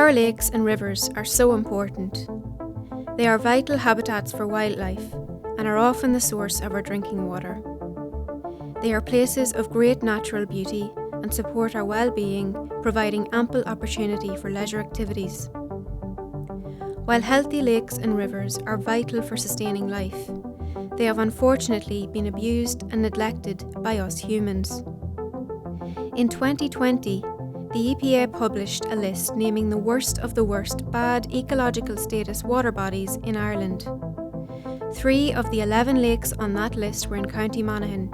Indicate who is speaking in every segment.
Speaker 1: Our lakes and rivers are so important. They are vital habitats for wildlife and are often the source of our drinking water. They are places of great natural beauty and support our well-being, providing ample opportunity for leisure activities. While healthy lakes and rivers are vital for sustaining life, they have unfortunately been abused and neglected by us humans. In 2020, the EPA published a list naming the worst of the worst bad ecological status water bodies in Ireland. 3 of the 11 lakes on that list were in County Monaghan,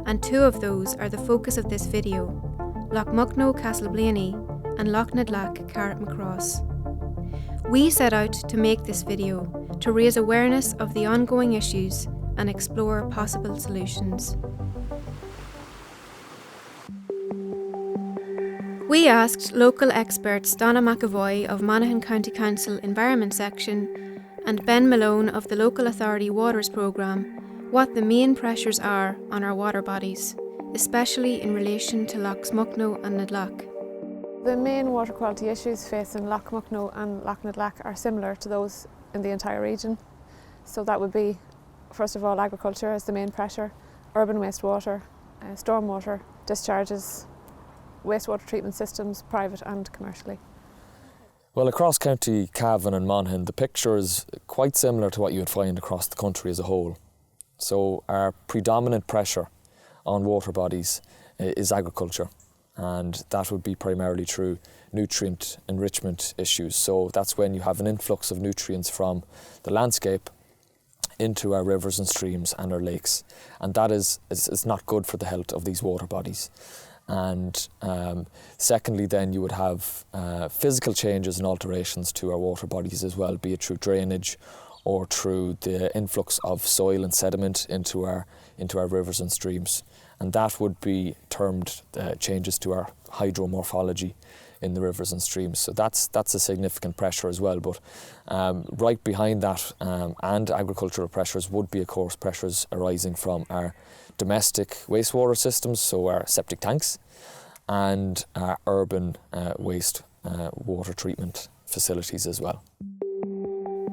Speaker 1: and 2 of those are the focus of this video: Loch Mucknow, Castleblaney, and Loch Nadlac, Carrickmacross. We set out to make this video to raise awareness of the ongoing issues and explore possible solutions. We asked local experts Donna McAvoy of Monaghan County Council Environment Section and Ben Malone of the Local Authority Waters Programme what the main pressures are on our water bodies, especially in relation to Lochs Mucknow and Nadlac.
Speaker 2: The main water quality issues facing Loch Mucknow and Loch Nadlac are similar to those in the entire region. So that would be, first of all, agriculture as the main pressure, urban wastewater, stormwater, discharges, wastewater treatment systems, private and commercially.
Speaker 3: Well, across County Cavan and Monaghan, the picture is quite similar to what you would find across the country as a whole. So our predominant pressure on water bodies is agriculture, and that would be primarily through nutrient enrichment issues. So that's when you have an influx of nutrients from the landscape into our rivers and streams and our lakes, and that is not good for the health of these water bodies. And secondly, then you would have physical changes and alterations to our water bodies as well, be it through drainage or through the influx of soil and sediment into our rivers and streams. And that would be termed changes to our hydromorphology in the rivers and streams. So that's a significant pressure as well. But right behind that and agricultural pressures would be, of course, pressures arising from our domestic wastewater systems, so our septic tanks, and our urban waste water treatment facilities as well.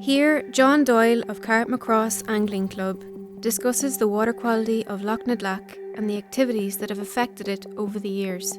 Speaker 1: Here, John Doyle of Carrickmacross Angling Club discusses the water quality of Loch Nadlac and the activities that have affected it over the years.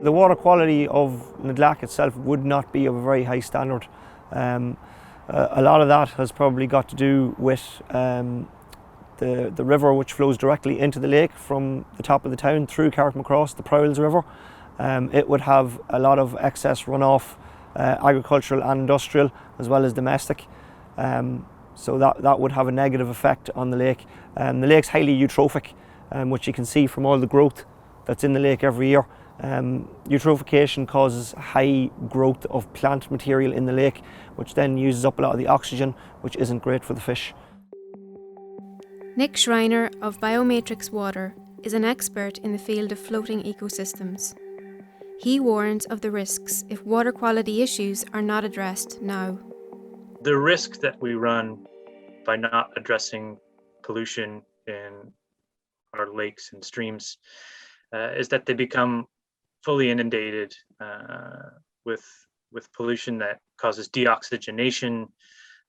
Speaker 4: The water quality of Nadlac itself would not be of a very high standard. A lot of that has probably got to do with the river which flows directly into the lake from the top of the town through Carrickmacross, the Prowles River. It would have a lot of excess runoff, agricultural and industrial, as well as domestic. So that would have a negative effect on the lake. The lake's highly eutrophic, which you can see from all the growth that's in the lake every year. Eutrophication causes high growth of plant material in the lake, which then uses up a lot of the oxygen, which isn't great for the fish.
Speaker 1: Nick Schreiner of Biomatrix Water is an expert in the field of floating ecosystems. He warns of the risks if water quality issues are not addressed now.
Speaker 5: The risk that we run by not addressing pollution in our lakes and streams is that they become fully inundated with pollution that causes deoxygenation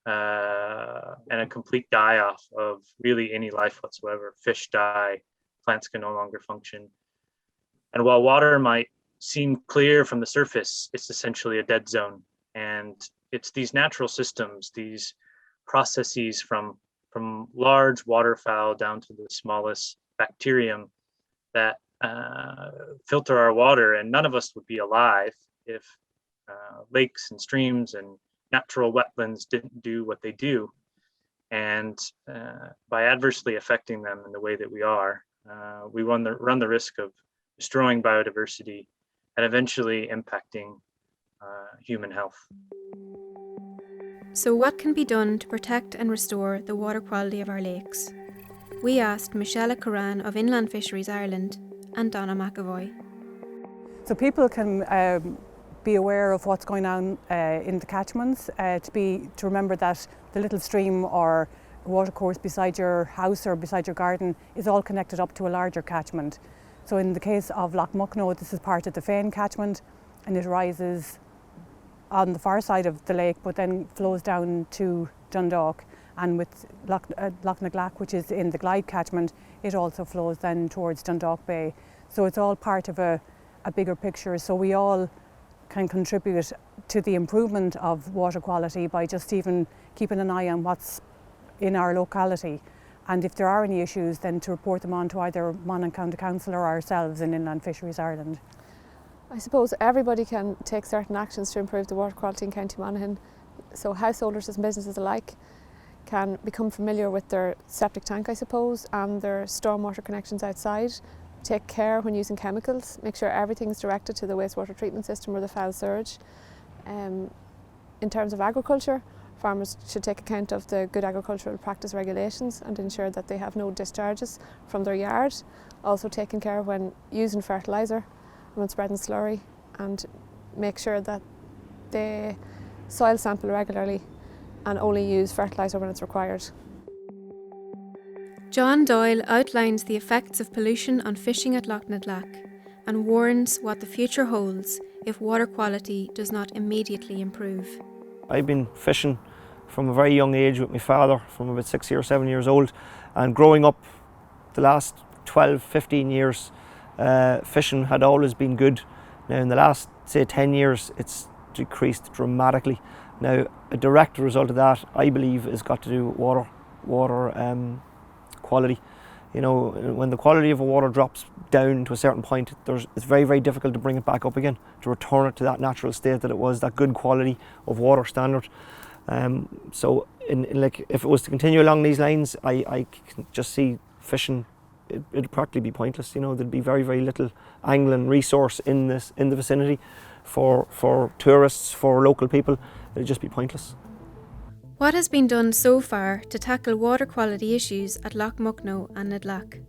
Speaker 5: and a complete die-off of really any life whatsoever. Fish die, plants can no longer function. And while water might seem clear from the surface, it's essentially a dead zone. And it's these natural systems, these processes from large waterfowl down to the smallest bacterium that filter our water. And none of us would be alive if lakes and streams and natural wetlands didn't do what they do. And by adversely affecting them in the way that we are, we run the risk of destroying biodiversity and eventually impacting human health.
Speaker 1: So what can be done to protect and restore the water quality of our lakes? We asked Michelle Curran of Inland Fisheries Ireland and Donna McAvoy.
Speaker 6: So people can be aware of what's going on in the catchments, to remember that the little stream or water course beside your house or beside your garden is all connected up to a larger catchment. So in the case of Loch Mucknow, this is part of the Fane catchment, and it rises on the far side of the lake but then flows down to Dundalk. And with Loch na Glach, which is in the Glyde catchment, it also flows then towards Dundalk Bay. So it's all part of a bigger picture. So we all can contribute to the improvement of water quality by just even keeping an eye on what's in our locality. And if there are any issues, then to report them on to either Monaghan County Council or ourselves in Inland Fisheries Ireland.
Speaker 2: I suppose everybody can take certain actions to improve the water quality in County Monaghan. So householders and businesses alike can become familiar with their septic tank, I suppose, and their stormwater connections outside. Take care when using chemicals, make sure everything's directed to the wastewater treatment system or the foul sewage. In terms of agriculture, farmers should take account of the good agricultural practice regulations and ensure that they have no discharges from their yard. Also taking care when using fertiliser and when spreading slurry, and make sure that they soil sample regularly and only use fertiliser when it's required.
Speaker 1: John Doyle outlines the effects of pollution on fishing at Loch na Glach and warns what the future holds if water quality does not immediately improve.
Speaker 4: I've been fishing from a very young age with my father, from about 6 or 7 years old, and growing up the last 12, 15 years, fishing had always been good. Now in the last, say, 10 years, it's decreased dramatically. Now, a direct result of that, I believe, has got to do with water quality. You know, when the quality of a water drops down to a certain point, it's very, very difficult to bring it back up again, to return it to that natural state that it was, that good quality of water standard. So, like, if it was to continue along these lines, I can just see fishing, it'd practically be pointless. You know, there'd be very, very little angling resource in the vicinity for tourists, for local people. It'd just be pointless.
Speaker 1: What has been done so far to tackle water quality issues at Loch Mucknow and na Glach?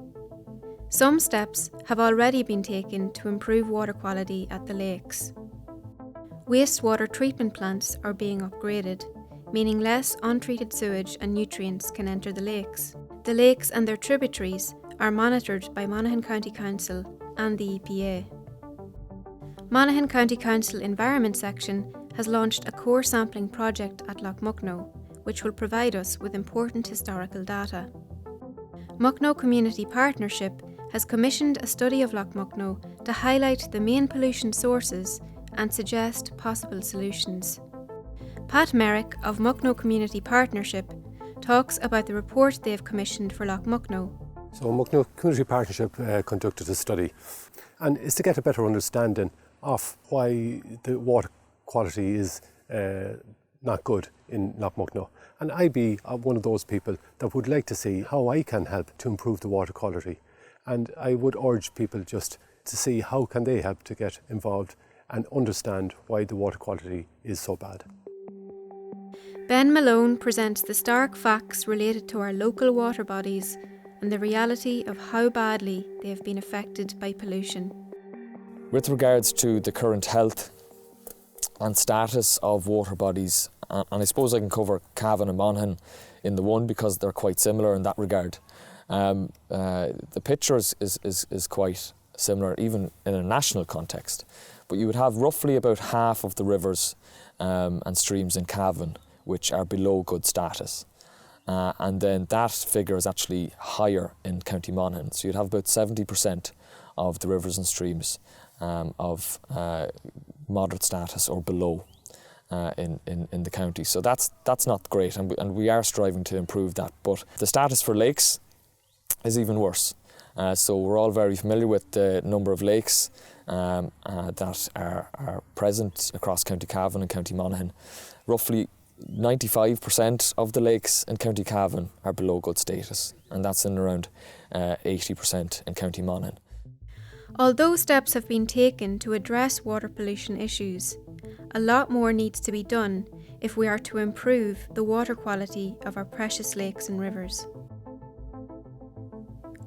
Speaker 1: Some steps have already been taken to improve water quality at the lakes. Wastewater treatment plants are being upgraded, meaning less untreated sewage and nutrients can enter the lakes. The lakes and their tributaries are monitored by Monaghan County Council and the EPA. Monaghan County Council Environment Section has launched a core sampling project at Loch Mucknow, which will provide us with important historical data. Mucknow Community Partnership has commissioned a study of Loch Mucknow to highlight the main pollution sources and suggest possible solutions. Pat Merrick of Mucknow Community Partnership talks about the report they have commissioned for Loch Mucknow.
Speaker 7: So Mucknow Community Partnership conducted a study, and it's to get a better understanding of why the water quality is not good in Loch Mucknow. And I be one of those people that would like to see how I can help to improve the water quality. And I would urge people just to see how can they help to get involved and understand why the water quality is so bad.
Speaker 1: Ben Malone presents the stark facts related to our local water bodies and the reality of how badly they have been affected by pollution.
Speaker 3: With regards to the current health and status of water bodies, and I suppose I can cover Cavan and Monaghan in the one because they're quite similar in that regard. The picture is quite similar even in a national context, but you would have roughly about half of the rivers and streams in Cavan which are below good status. And then that figure is actually higher in County Monaghan. So you'd have about 70% of the rivers and streams of moderate status or below in the county. So that's not great, and we are striving to improve that. But the status for lakes is even worse. So we're all very familiar with the number of lakes that are present across County Cavan and County Monaghan. Roughly 95% of the lakes in County Cavan are below good status, and that's in around 80% in County Monaghan.
Speaker 1: Although steps have been taken to address water pollution issues, a lot more needs to be done if we are to improve the water quality of our precious lakes and rivers.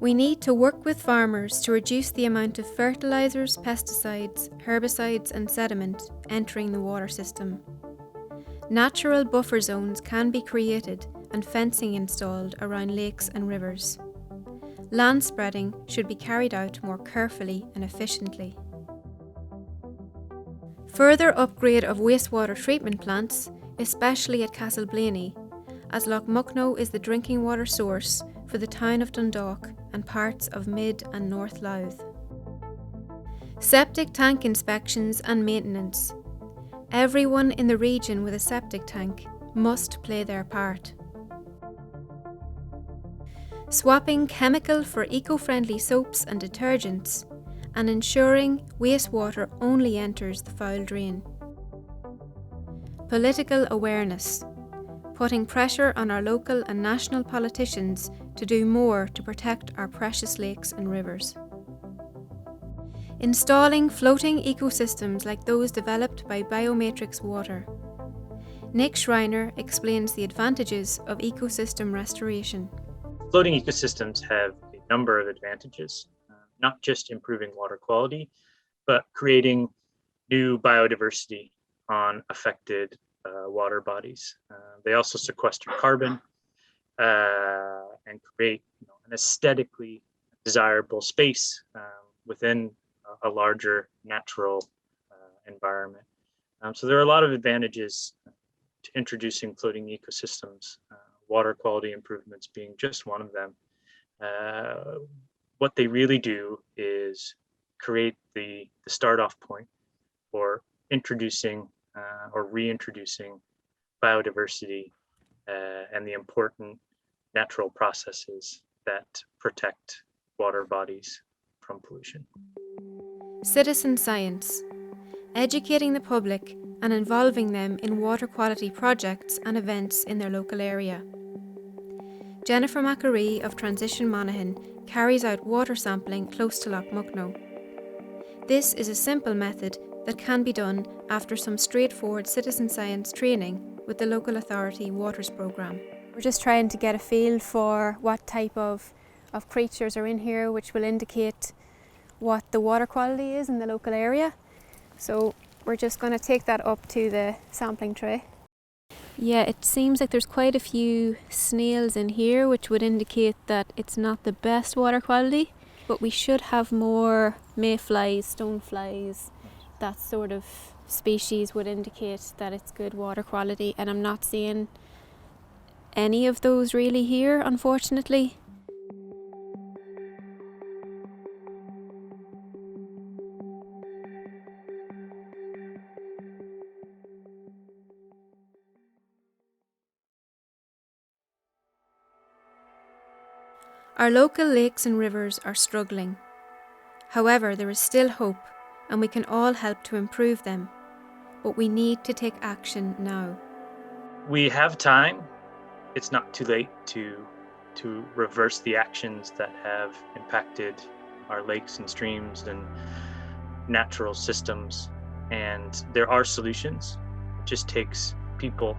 Speaker 1: We need to work with farmers to reduce the amount of fertilisers, pesticides, herbicides and sediment entering the water system. Natural buffer zones can be created and fencing installed around lakes and rivers. Land spreading should be carried out more carefully and efficiently. Further upgrade of wastewater treatment plants, especially at Castleblaney, as Lough Mucknow is the drinking water source for the town of Dundalk and parts of Mid and North Louth. Septic tank inspections and maintenance. Everyone in the region with a septic tank must play their part. Swapping chemical for eco-friendly soaps and detergents, and ensuring wastewater only enters the foul drain. Political awareness. Putting pressure on our local and national politicians to do more to protect our precious lakes and rivers. Installing floating ecosystems like those developed by Biomatrix Water. Nick Schreiner explains the advantages of ecosystem restoration.
Speaker 5: Floating ecosystems have a number of advantages, not just improving water quality, but creating new biodiversity on affected water bodies. They also sequester carbon and create an aesthetically desirable space within a larger natural environment. So there are a lot of advantages to introducing floating ecosystems, water quality improvements being just one of them. What they really do is create the start-off point for introducing or reintroducing biodiversity and the important natural processes that protect water bodies from pollution.
Speaker 1: Citizen science. Educating the public and involving them in water quality projects and events in their local area. Jennifer McAree of Transition Monaghan carries out water sampling close to Lough Mucknow. This is a simple method that can be done after some straightforward citizen science training with the local authority waters programme. We're just trying to get a feel for what type of creatures are in here, which will indicate what the water quality is in the local area. So we're just going to take that up to the sampling tray. Yeah, it seems like there's quite a few snails in here, which would indicate that it's not the best water quality, but we should have more mayflies, stoneflies. That sort of species would indicate that it's good water quality, and I'm not seeing any of those really here, unfortunately. Our local lakes and rivers are struggling. However, there is still hope, and we can all help to improve them. But we need to take action now.
Speaker 5: We have time. It's not too late to reverse the actions that have impacted our lakes and streams and natural systems. And there are solutions. It just takes people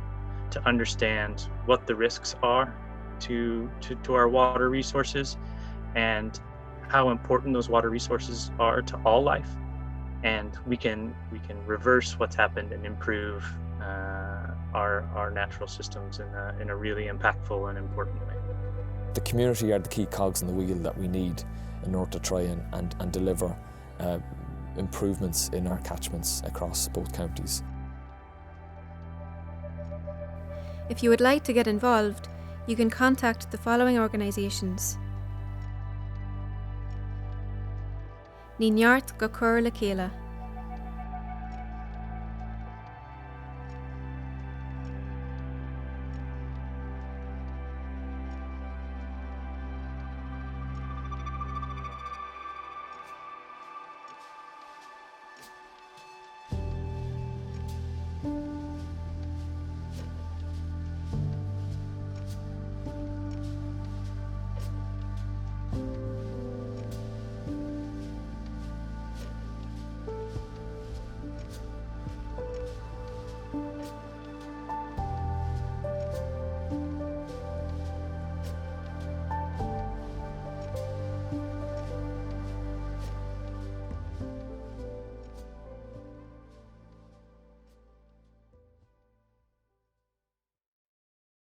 Speaker 5: to understand what the risks are to our water resources and how important those water resources are to all life. And we can reverse what's happened and improve our natural systems in a really impactful and important way.
Speaker 3: The community are the key cogs in the wheel that we need in order to try and deliver improvements in our catchments across both counties.
Speaker 1: If you would like to get involved, you can contact the following organisations: Ní neart go cur le céile,